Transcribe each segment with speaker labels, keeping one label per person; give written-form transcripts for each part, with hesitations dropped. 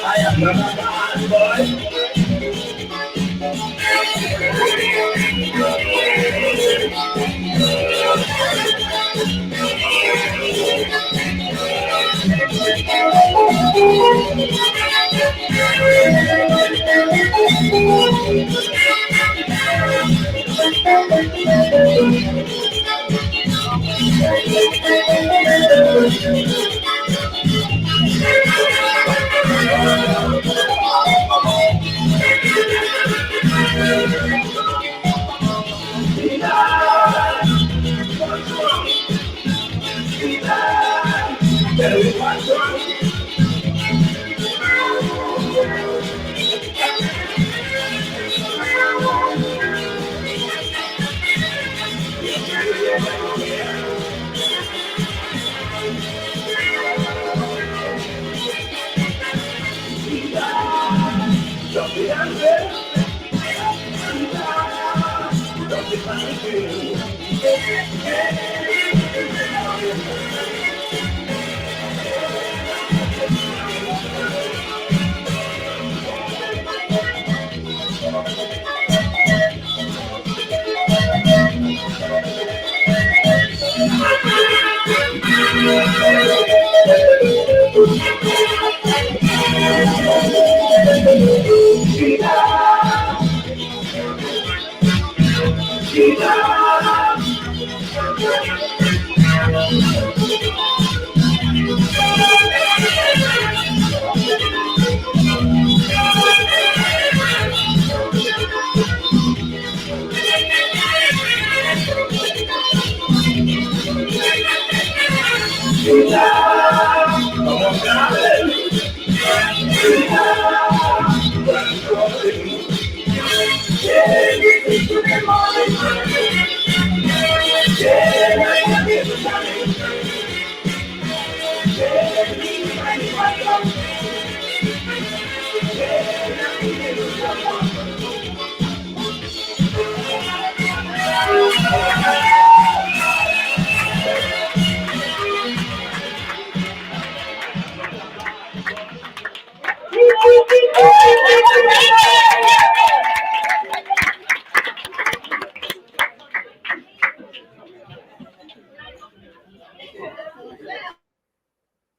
Speaker 1: I am not a bad boy.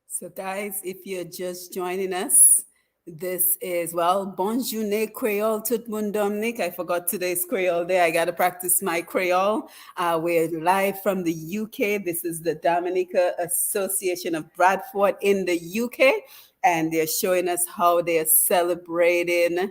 Speaker 1: So guys, if you're just joining us, this is, well, Bon Jouné Kwéyol, tout moun Dominic. I forgot today's Creole day. I got to practice my Creole. We're live from the UK. This is the Dominica Association of Bradford in the UK. And they're showing us how they're celebrating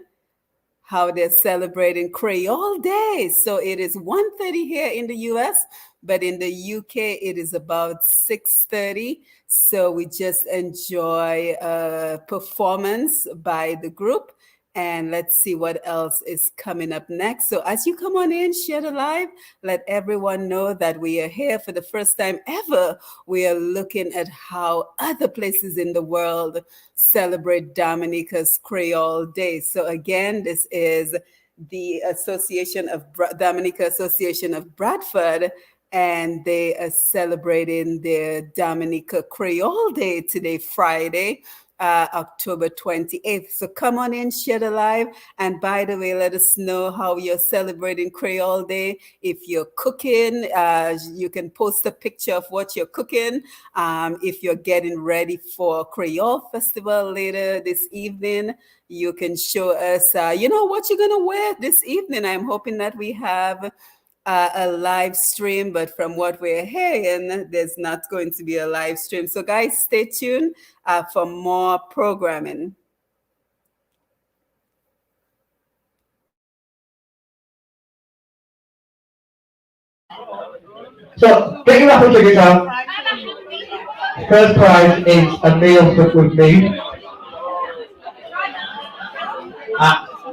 Speaker 1: Creole Day. So it is 1:30 here in the US, but in the UK it is about 6:30. So we just enjoy a performance by the group, and let's see what else is coming up next. So as you come on in, share the live, let everyone know that we are here for the first time ever. We are looking at how other places in the world celebrate Dominica's Creole Day. So again, this is the Dominica Association of Bradford, and they are celebrating their Dominica Creole Day today, Friday, October 28th. So come on in, share the live. And by the way, let us know how you're celebrating Creole Day. If you're cooking, you can post a picture of what you're cooking. If you're getting ready for Creole Festival later this evening, you can show us, what you're going to wear this evening. I'm hoping that we have a live stream, but from what we're hearing, there's not going to be a live stream. So guys, stay tuned for more programming.
Speaker 2: So, get your raffle tickets out. First prize is a meal with me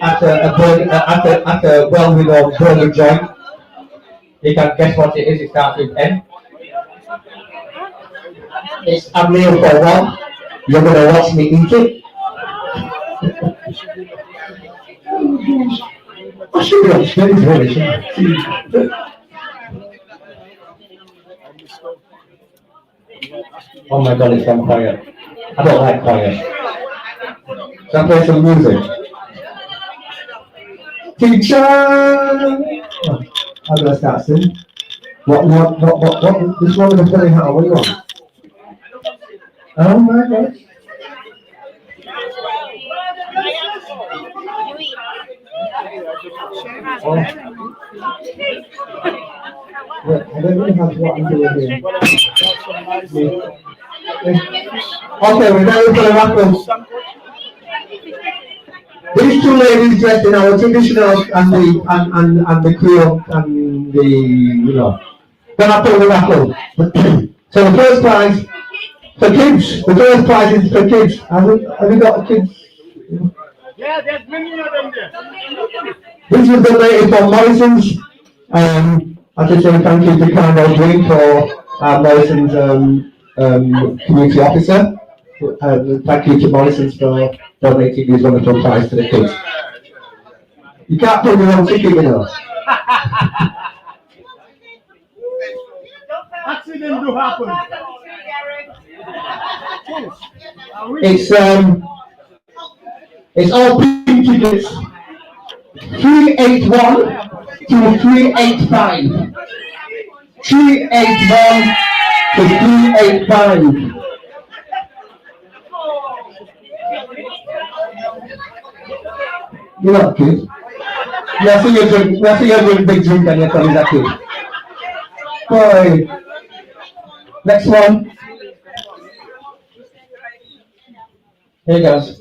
Speaker 2: at a well-renowned burger joint. You can guess what it is. It starts with M. It's a meal for one. You're going to watch me eat it. I should be on stage, really, shouldn't I? Oh my God, it's gone quiet. I don't like quiet. So I play some music. Teacher! Oh, I'm going to start singing. What, this one with the funny hat, what do you want? Oh my God. Oh, yeah, I don't really have what I'm doing here. Okay, we're ready for the raffle. These two ladies dressed in our traditional and the Creole and the gonna play the raffle. So the first prize for kids. The first prize is for kids. Have you got kids? Yeah, there's many of them there. This was donated from Morrison's. I just say thank you to Carlo Green for Morrison's community officer. Thank you to Morrison's for donating these wonderful prizes to the kids. You can't put your own ticket, you know. Accident do happen. It's all pink tickets. 381 to 385. 381 to 385. You're not a kid. Yeah, so you're doing big drink and you're telling that kid. Boy. Next one. Here goes.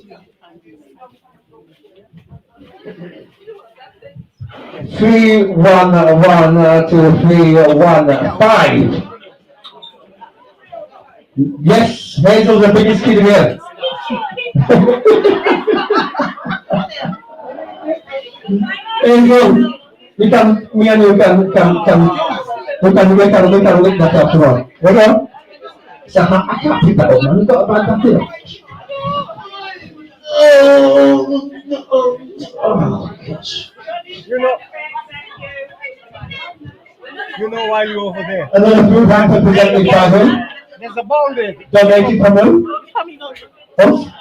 Speaker 2: 311 to 315. Yes, Hazel's the biggest kid here. Hazel, me and you can wait that after all. Hold on. So I can't pick that up, man. We've got a bad back here. Oh, gosh.
Speaker 3: You know why you're over there.
Speaker 2: Another food hamper presented by whom?
Speaker 3: There's a ball there.
Speaker 2: Donated from whom? Oh?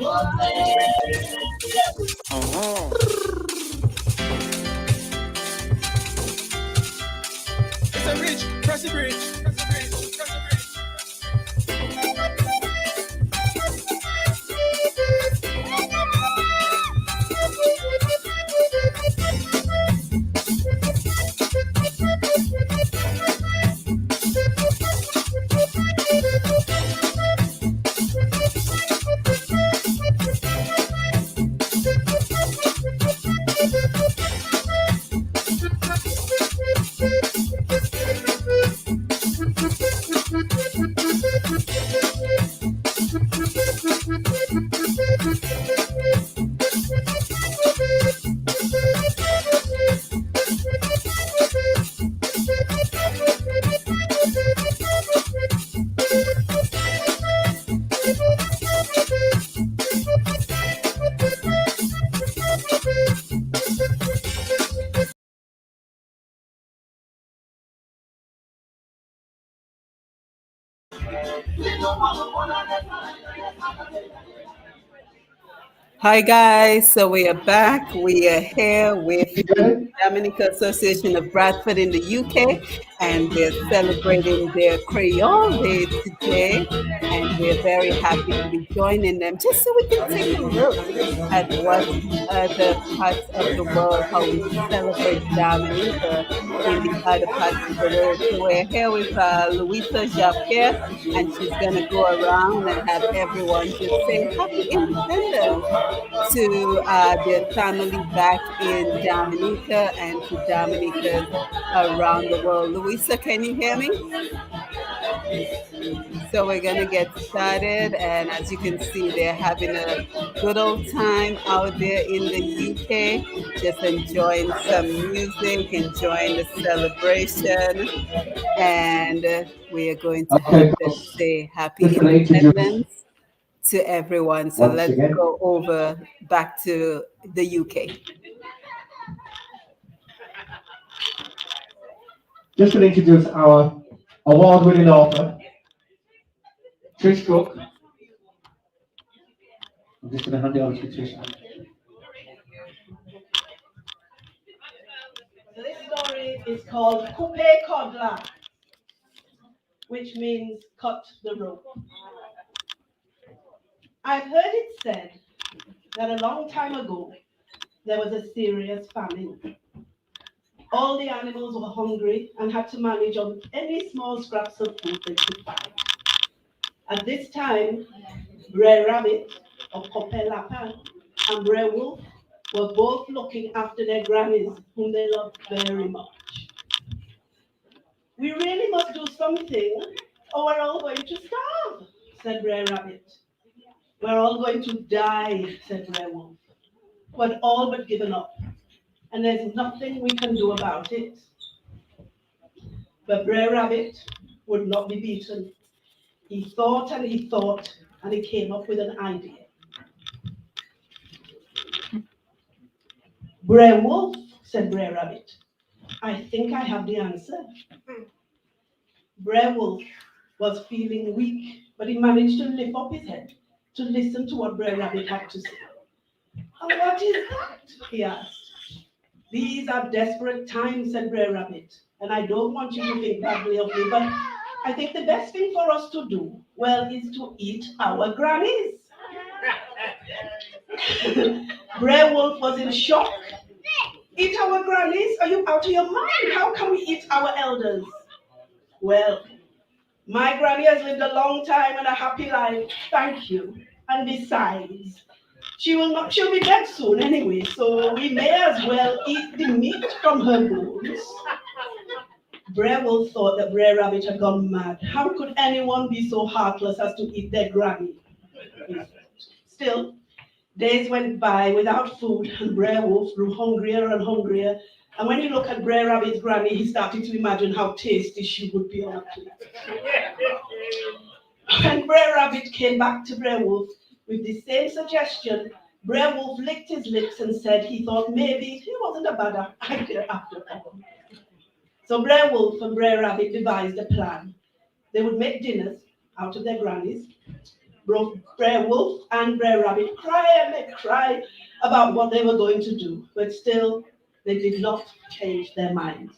Speaker 4: It's a bridge, press the bridge, press the bridge, press the bridge.
Speaker 1: Hi guys, so we are back. We are here with
Speaker 2: You
Speaker 1: the
Speaker 2: get it?
Speaker 1: Dominica Association of Bradford in the UK, and they're celebrating their Creole Day today. And we're very happy to be joining them just so we can take a look at what other parts of the world, how we celebrate Dominica in the other parts of the world. So we're here with Louisa Japierre, and she's going to go around and have everyone just say Happy Independence to their family back in Dominica and to Dominicans around the world. Louisa, can you hear me? So we're going to get started. And as you can see, they're having a good old time out there in the UK, just enjoying some music, enjoying the celebration. And we are going to
Speaker 2: Okay,
Speaker 1: just
Speaker 2: folks.
Speaker 1: say Happy
Speaker 2: Just going to introduce
Speaker 1: Independence to everyone. So
Speaker 2: once
Speaker 1: let's
Speaker 2: again.
Speaker 1: go over back to the UK.
Speaker 2: Just going to introduce our award-winning author, Trish Cook. I'm just going to hand it over to Trish.
Speaker 5: So this story is called Coupe Codla, which means cut the rope. I've heard it said that a long time ago there was a serious famine. All the animals were hungry and had to manage on any small scraps of food they could find. At this time, Brer Rabbit, or Coupe Lapin, and Brer Wolf were both looking after their grannies, whom they loved very much. We really must do something, or we're all going to starve, said Brer Rabbit. We're all going to die, said Brer Wolf. We're all but given up, and there's nothing we can do about it. But Brer Rabbit would not be beaten. He thought, and he came up with an idea. Brer Wolf, said Brer Rabbit, I think I have the answer. Brer Wolf was feeling weak, but he managed to lift up his head to listen to what Brer Rabbit had to say. And what is that? He asked. These are desperate times, said Brer Rabbit, and I don't want you to think badly of me, but I think the best thing for us to do, well, is to eat our grannies. Brer Wolf was in shock. Eat our grannies? Are you out of your mind? How can we eat our elders? Well, my granny has lived a long time and a happy life, thank you. And besides, she'll be dead soon anyway, so we may as well eat the meat from her bones. Brer Wolf thought that Brer Rabbit had gone mad. How could anyone be so heartless as to eat their granny? Still, days went by without food, and Brer Wolf grew hungrier and hungrier. And when he looked at Brer Rabbit's granny, he started to imagine how tasty she would be on a plate. When Brer Rabbit came back to Brer Wolf with the same suggestion, Brer Wolf licked his lips and said he thought maybe it wasn't a bad idea after all. So Brer Wolf and Brer Rabbit devised a plan. They would make dinners out of their grannies, Brer Wolf and Brer Rabbit cry and they cry about what they were going to do, but still they did not change their minds.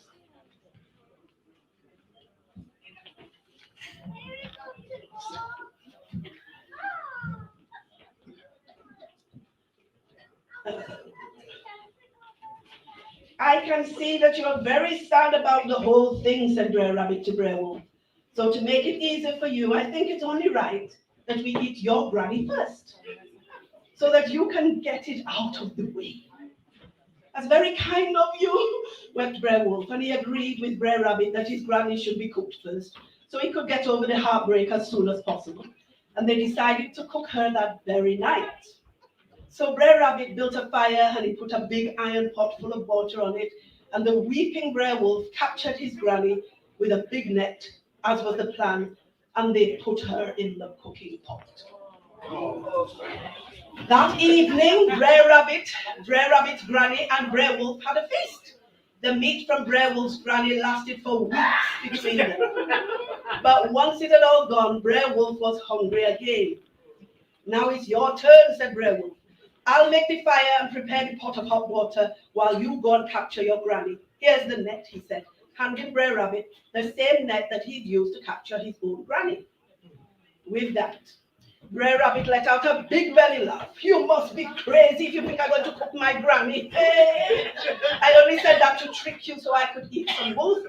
Speaker 5: I can see that you are very sad about the whole thing, said Brer Rabbit to Brer Wolf. So to make it easier for you, I think it's only right that we eat your granny first, so that you can get it out of the way. That's very kind of you, wept Brer Wolf, and he agreed with Brer Rabbit that his granny should be cooked first, so he could get over the heartbreak as soon as possible. And they decided to cook her that very night. So Brer Rabbit built a fire and he put a big iron pot full of water on it, and the weeping Brer Wolf captured his granny with a big net, as was the plan, and they put her in the cooking pot. That evening, Brer Rabbit's granny, and Brer Wolf had a feast. The meat from Brer Wolf's granny lasted for weeks between them. But once it had all gone, Brer Wolf was hungry again. Now it's your turn, said Brer Wolf. I'll make the fire and prepare the pot of hot water while you go and capture your granny. Here's the net, he said, handing Brer Rabbit the same net that he'd used to capture his own granny. With that, Brer Rabbit let out a big belly laugh. You must be crazy if you think I'm going to cook my granny. I only said that to trick you so I could eat some wolf.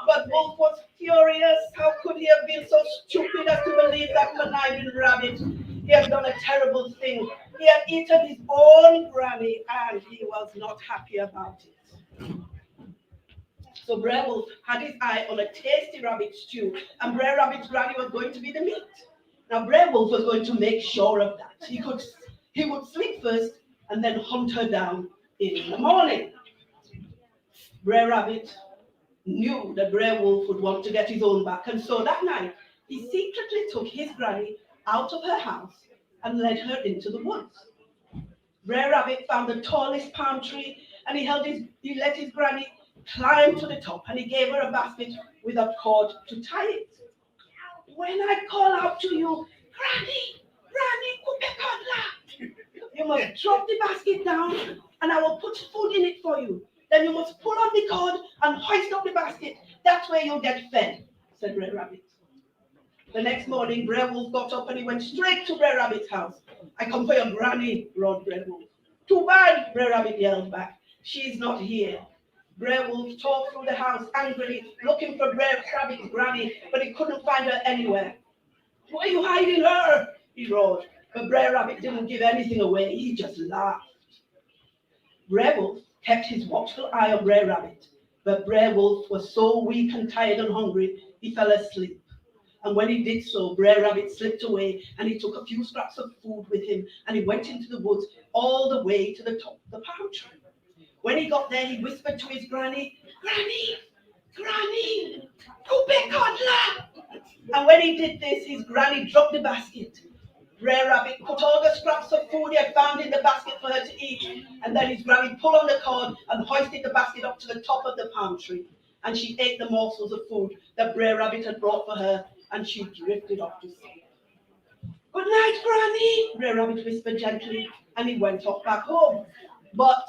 Speaker 5: But Wolf was furious. How could he have been so stupid as to believe that conniving rabbit? He had done a terrible thing. He had eaten his own granny, and he was not happy about it. So Brer Wolf had his eye on a tasty rabbit stew, and Brer Rabbit's granny was going to be the meat. Now Brer Wolf was going to make sure of that. He would sleep first and then hunt her down in the morning. Brer Rabbit knew that Brer Wolf would want to get his own back, and so that night he secretly took his granny out of her house and led her into the woods. Brer Rabbit found the tallest palm tree, and he let his granny climb to the top, and he gave her a basket with a cord to tie it. When I call out to you, Granny, Granny, you must drop the basket down, and I will put food in it for you. Then you must pull on the cord and hoist up the basket. That way you'll get fed, said Brer Rabbit. The next morning, Brer Wolf got up and he went straight to Brer Rabbit's house. I come for your granny, roared Brer Wolf. Too bad, Brer Rabbit yelled back. She's not here. Brer Wolf tore through the house angrily, looking for Brer Rabbit's granny, but he couldn't find her anywhere. Why are you hiding her? He roared. But Brer Rabbit didn't give anything away. He just laughed. Brer Wolf kept his watchful eye on Brer Rabbit, but Brer Wolf was so weak and tired and hungry, he fell asleep. And when he did so, Brer Rabbit slipped away, and he took a few scraps of food with him, and he went into the woods all the way to the top of the palm tree. When he got there, he whispered to his granny, Granny, Granny, Coupe Codla. And when he did this, his granny dropped the basket. Brer Rabbit put all the scraps of food he had found in the basket for her to eat, and then his granny pulled on the cord and hoisted the basket up to the top of the palm tree. And she ate the morsels of food that Brer Rabbit had brought for her, and she drifted off to sleep. Good night, Granny, Brer Rabbit whispered gently, and he went off back home. But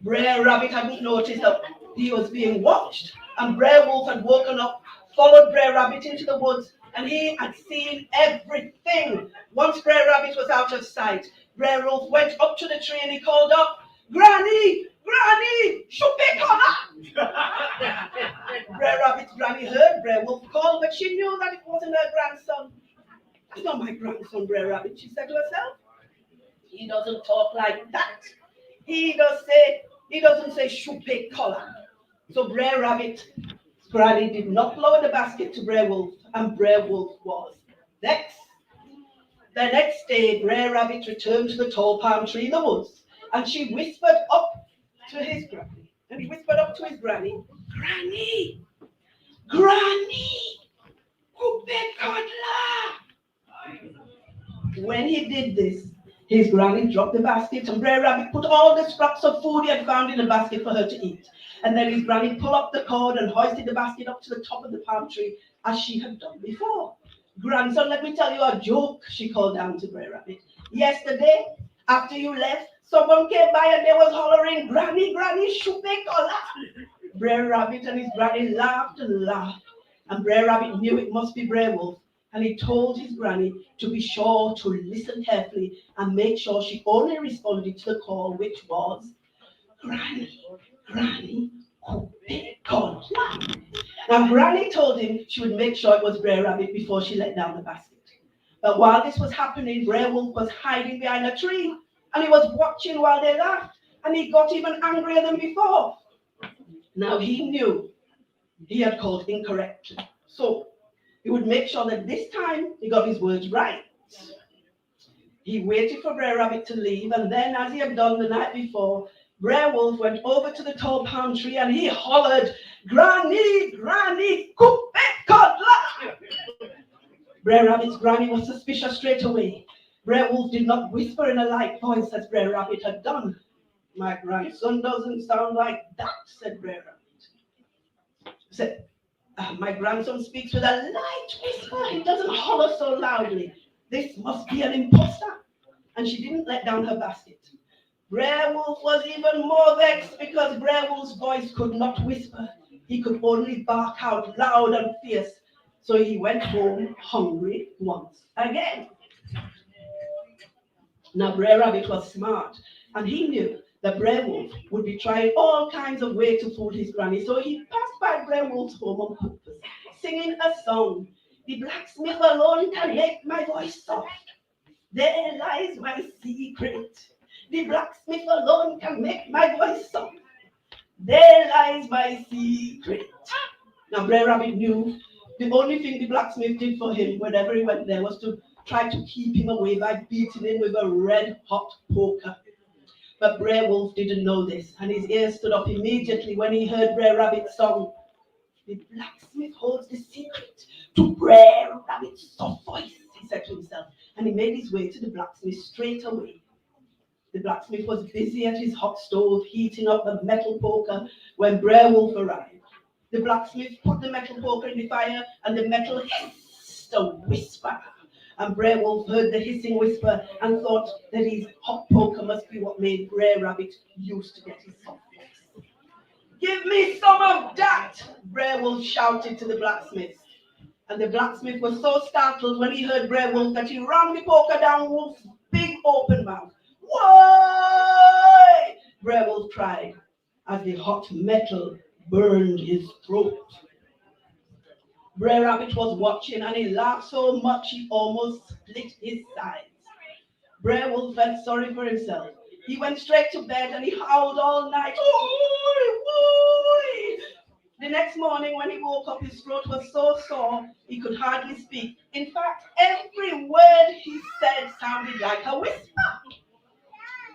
Speaker 5: Brer Rabbit hadn't noticed that he was being watched, and Brer Wolf had woken up, followed Brer Rabbit into the woods, and he had seen everything. Once Brer Rabbit was out of sight, Brer Wolf went up to the tree and he called up, Granny, Granny, Shupekana! Brer Rabbit's granny heard Brer Wolf call, but she knew that it wasn't her grandson. That's not my grandson, Brer Rabbit, she said to herself. He doesn't talk like that. He doesn't say Shupekana. So Brer Rabbit's granny did not lower the basket to Brer Wolf, and Brer Wolf was vexed. The next day, Brer Rabbit returned to the tall palm tree in the woods, and she whispered up to his granny. And he whispered up to his granny, Granny, Granny, Coupe Codla. When he did this, his granny dropped the basket, and Brer Rabbit put all the scraps of food he had found in the basket for her to eat. And then his granny pulled up the cord and hoisted the basket up to the top of the palm tree, as she had done before. Grandson, let me tell you a joke, she called down to Brer Rabbit. Yesterday, after you left, someone came by and they was hollering, Granny, Granny, shoot me collar. Brer Rabbit and his granny laughed and laughed. And Brer Rabbit knew it must be Brer Wolf. And he told his granny to be sure to listen carefully and make sure she only responded to the call, which was, Granny, Granny, oh big God. Now Granny told him she would make sure it was Brer Rabbit before she let down the basket. But while this was happening, Brer Wolf was hiding behind a tree, and he was watching while they laughed, and he got even angrier than before. Now he knew he had called incorrectly, so he would make sure that this time he got his words right. He waited for Brer Rabbit to leave, and then, as he had done the night before, Brer Wolf went over to the tall palm tree and he hollered, Granny, Granny, cook that codla. Brer Rabbit's granny was suspicious straight away. Brer Wolf did not whisper in a light voice as Brer Rabbit had done. My grandson doesn't sound like that, said Brer Rabbit. Said, my grandson speaks with a light whisper. He doesn't holler so loudly. This must be an imposter. And she didn't let down her basket. Brer Wolf was even more vexed because Brer Wolf's voice could not whisper. He could only bark out loud and fierce. So he went home hungry once again. Now Brer Rabbit was smart, and he knew that Brer Wolf would be trying all kinds of ways to fool his granny. So he passed by Brer Wolf's home on purpose, singing a song. The blacksmith alone can make my voice soft. There lies my secret. The blacksmith alone can make my voice soft. There lies my secret. Now Brer Rabbit knew the only thing the blacksmith did for him whenever he went there was to try to keep him away by beating him with a red-hot poker. But Brer Wolf didn't know this, and his ears stood up immediately when he heard Brer Rabbit's song. The blacksmith holds the secret to Brer Rabbit's soft voice, he said to himself, and he made his way to the blacksmith straight away. The blacksmith was busy at his hot stove heating up a metal poker when Brer Wolf arrived. The blacksmith put the metal poker in the fire, and the metal hissed a whisper. And Brer Wolf heard the hissing whisper and thought that his hot poker must be what made Brer Rabbit used to get his soft voice. Give me some of that, Brer Wolf shouted to the blacksmith. And the blacksmith was so startled when he heard Brer Wolf that he rammed the poker down Wolf's big open mouth. Why? Brer Wolf cried as the hot metal burned his throat. Brer Rabbit was watching, and he laughed so much he almost split his sides. Brer Wolf felt sorry for himself. He went straight to bed and he howled all night. Oy, oy. The next morning when he woke up, his throat was so sore he could hardly speak. In fact, every word he said sounded like a whisper.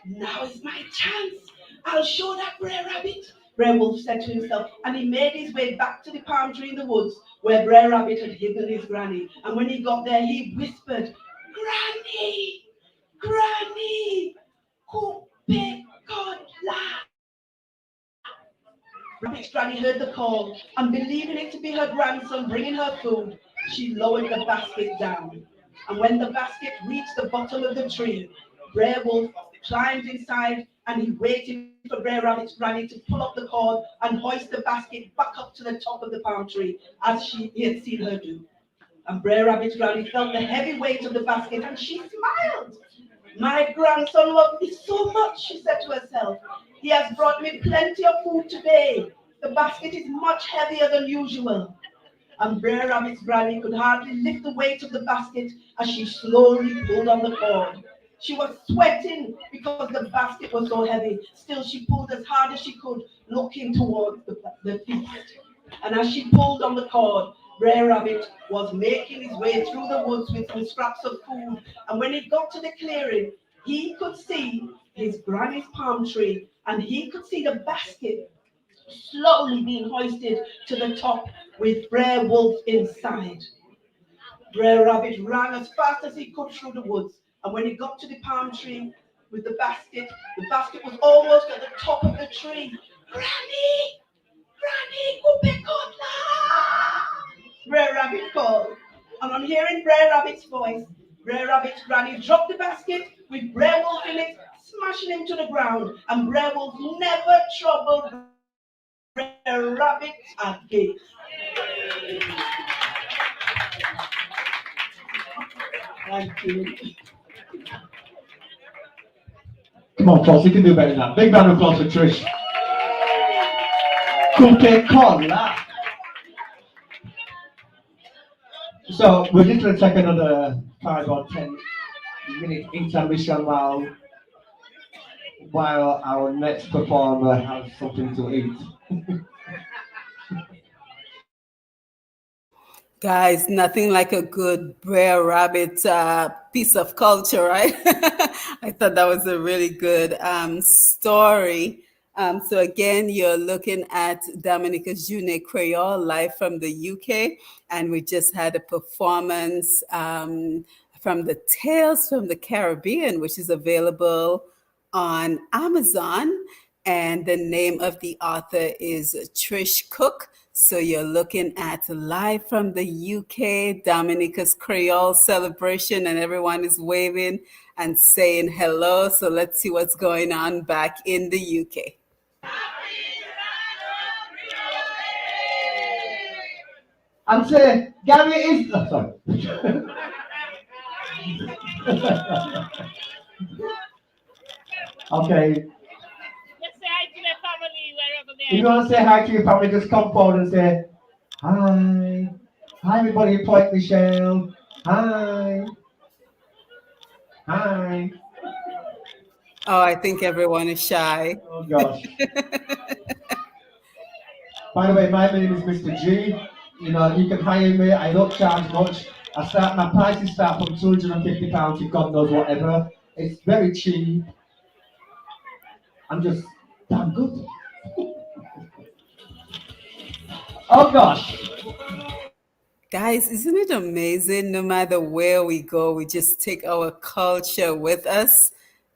Speaker 5: Now is my chance. I'll show that Brer Rabbit, Brer Wolf said to himself, and he made his way back to the palm tree in the woods where Brer Rabbit had hidden his granny. And when he got there, he whispered, Granny, Granny, who big God laugh. Rabbit's granny heard the call, and believing it to be her grandson bringing her food, she lowered the basket down. And when the basket reached the bottom of the tree, Brer Wolf climbed inside, and he waited for Brer Rabbit's granny to pull up the cord and hoist the basket back up to the top of the palm tree, as he had seen her do. And Brer Rabbit's granny felt the heavy weight of the basket, and she smiled. My grandson loved me so much, she said to herself. He has brought me plenty of food today. The basket is much heavier than usual. And Brer Rabbit's granny could hardly lift the weight of the basket as she slowly pulled on the cord. She was sweating because the basket was so heavy. Still, she pulled as hard as she could, looking towards the feast. And as she pulled on the cord, Brer Rabbit was making his way through the woods with some scraps of food. And when he got to the clearing, he could see his granny's palm tree, and he could see the basket slowly being hoisted to the top with Brer Wolf inside. Brer Rabbit ran as fast as he could through the woods. And when he got to the palm tree with the basket was almost at the top of the tree. Granny! Granny! Brer Rabbit called. and I'm hearing Brer Rabbit's voice. Brer Rabbit's granny dropped the basket with Brer Wolf in it, smashing him to the ground, and Brer Wolf never troubled Brer Rabbit again. Thank you.
Speaker 2: Come on, folks, you can do better than that. Big round of applause for Trish. Coca-Cola. So we're just going to take another 5 or 10 minute intermission while our next performer has something to eat.
Speaker 1: Guys, nothing like a good Brer Rabbit piece of culture, right? I thought that was a really good story. So again, you're looking at Dominica's Jouné Kwéyol live from the UK, and we just had a performance from the Tales from the Caribbean, which is available on Amazon. And the name of the author is Trish Cook. So you're looking at live from the UK, Dominica's Creole celebration, and everyone is waving and saying hello. So let's see what's going on back in the UK.
Speaker 2: And say, Gary is. Oh, sorry. Okay.
Speaker 6: Let's say hi to their family wherever they
Speaker 2: If you want to say hi to your family, just come forward and say, hi. Hi, everybody, Point Michelle. Hi. Hi.
Speaker 1: Oh, I think everyone is shy.
Speaker 2: Oh, gosh. By the way, my name is Mr. G. You know, you can hire me. I don't charge much. My prices start from £250 to God knows whatever. It's very cheap. I'm just damn good. Oh, gosh.
Speaker 1: Guys, isn't it amazing? No matter where we go, we just take our culture with us.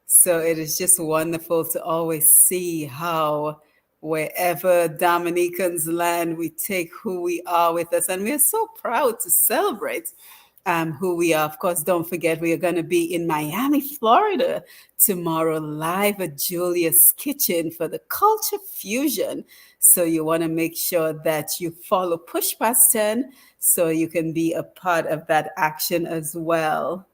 Speaker 1: So it is just wonderful to always see how wherever Dominicans land, we take who we are with us. And we're so proud to celebrate who we are. Of course, don't forget, we are going to be in Miami, Florida tomorrow, live at Julia's Kitchen for the Culture Fusion. So you want to make sure that you follow Push Past 10 so you can be a part of that action as well.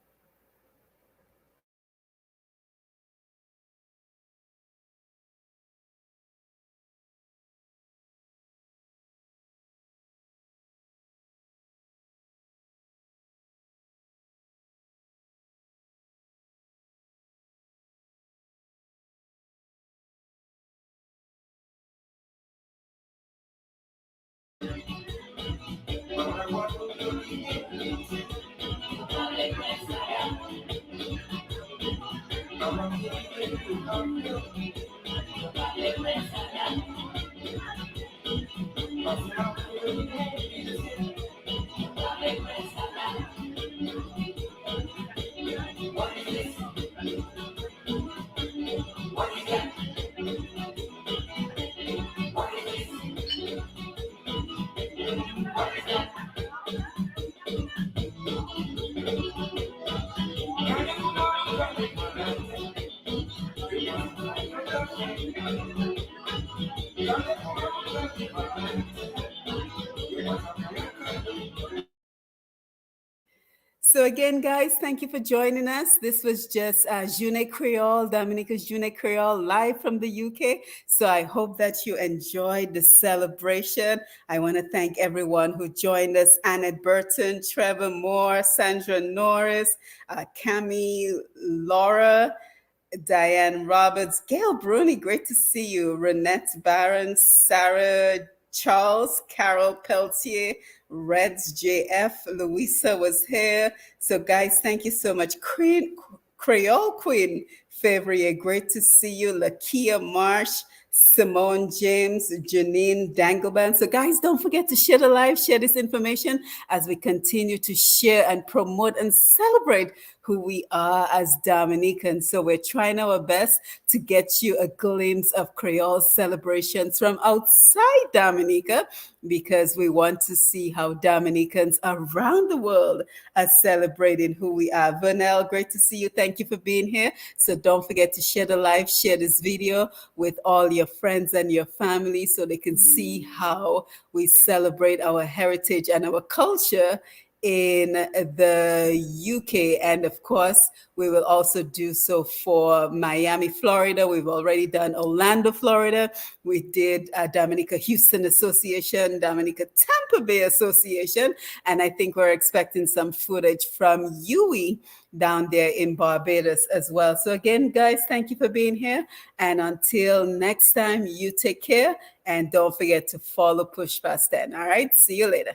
Speaker 1: So again, guys, thank you for joining us. This was just Jouné Kwéyol, Dominica's Jouné Kwéyol, live from the UK. So I hope that you enjoyed the celebration. I want to thank everyone who joined us: Annette Burton, Trevor Moore, Sandra Norris, Cami, Laura, Diane Roberts, Gail Bruni, great to see you, Renette Barron, Sarah Charles, Carol Peltier, Reds JF, Louisa was here. So guys, thank you so much. Creole Queen Fevrier, great to see you. Lakia Marsh, Simone James, Janine Dangleban. So guys, don't forget to share the live, share this information as we continue to share and promote and celebrate who we are as Dominicans. So we're trying our best to get you a glimpse of Creole celebrations from outside Dominica, because we want to see how Dominicans around the world are celebrating who we are. Vernell, great to see you. Thank you for being here. So don't forget to share the live, share this video with all your friends and your family so they can see how we celebrate our heritage and our culture in the UK. And of course, we will also do so for Miami, Florida. We've already done Orlando, Florida. We did Dominica Houston Association, Dominica Tampa Bay Association, and I think we're expecting some footage from UE down there in Barbados as well. So again, guys, thank you for being here. And until next time, you take care. And don't forget to follow Push Past 10. All right, see you later.